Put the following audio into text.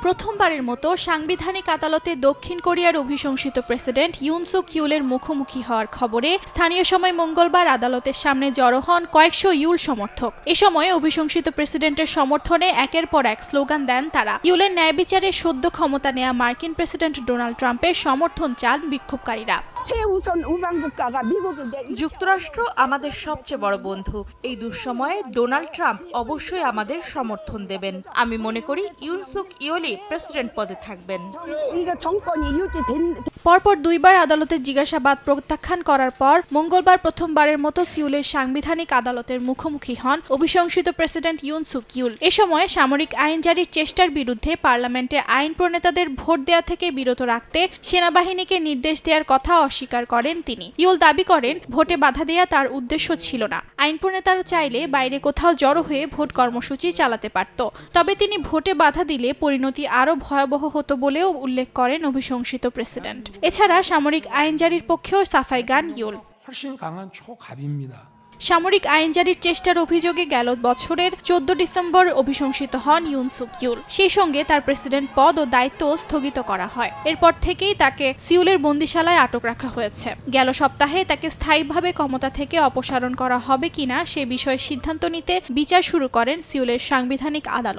প্রথমবারের মতো সাংবিধানিক আদালতে দক্ষিণ কোরিয়ার অভিশংসিত প্রেসিডেন্ট ইউন সুক ইউলের মুখোমুখি হওয়ার খবরে স্থানীয় সময় মঙ্গলবার আদালতের সামনে জড়ো হন কয়েকশো ইউল সমর্থক। এ সময় অভিশংসিত প্রেসিডেন্টের সমর্থনে একের পর এক স্লোগান দেন তারা। ইউলের ন্যায় বিচারে সদ্য ক্ষমতা নেয়া মার্কিন প্রেসিডেন্ট ডোনাল্ড ট্রাম্পের সমর্থন চান বিক্ষোভকারীরা। যুক্তরাষ্ট্র আমাদের সবচেয়ে বড় বন্ধু। এই দুঃসময়ে ডোনাল্ড ট্রাম্প অবশ্যই আমাদের সমর্থন দেবেন। আমি মনে করি ইউন সুক ইউলই প্রেসিডেন্ট পদে থাকবেন। পরপর দুইবার আদালতের জিজ্ঞাসাবাদ প্রত্যাখ্যান করার পর মঙ্গলবার প্রথমবারের মতো সিউলের সাংবিধানিক আদালতের মুখোমুখি হন অভিশংসিত প্রেসিডেন্ট ইউন সুক ইউল। এ সময় সামরিক আইন জারির চেষ্টার বিরুদ্ধে পার্লামেন্টে আইন প্রণেতাদের ভোট দেয়া থেকে বিরত রাখতে সেনাবাহিনীকে নির্দেশ দেওয়ার কথা অস্বীকার করেন তিনি। ইউল দাবি করেন ভোটে বাধা দেয়া তার উদ্দেশ্য ছিল না। আইন প্রণেতারা চাইলে বাইরে কোথাও জড়ো হয়ে ভোট কর্মসূচি চালাতে পারত। তবে তিনি ভোটে বাধা দিলে পরিণতি আরও ভয়াবহ হতো বলেও উল্লেখ করেন অভিশংসিত প্রেসিডেন্ট। এছাড়া সামরিক আইন জারির পক্ষেও সাফাই গান ইউল। সামরিক আইন জারির চেষ্টার অভিযোগে গেল বছরের 14 ডিসেম্বর অভিশংসিত হন ইউন সুক ইউল। সেই সঙ্গে তার প্রেসিডেন্ট পদ ও দায়িত্ব স্থগিত করা হয়। এরপর থেকেই তাকে সিউলের বন্দিশালায় আটক রাখা হয়েছে। গেল সপ্তাহে তাকে স্থায়ীভাবে ক্ষমতা থেকে অপসারণ করা হবে কিনা সে বিষয়ে সিদ্ধান্ত নিতে বিচার শুরু করেন সিউলের সাংবিধানিক আদালত।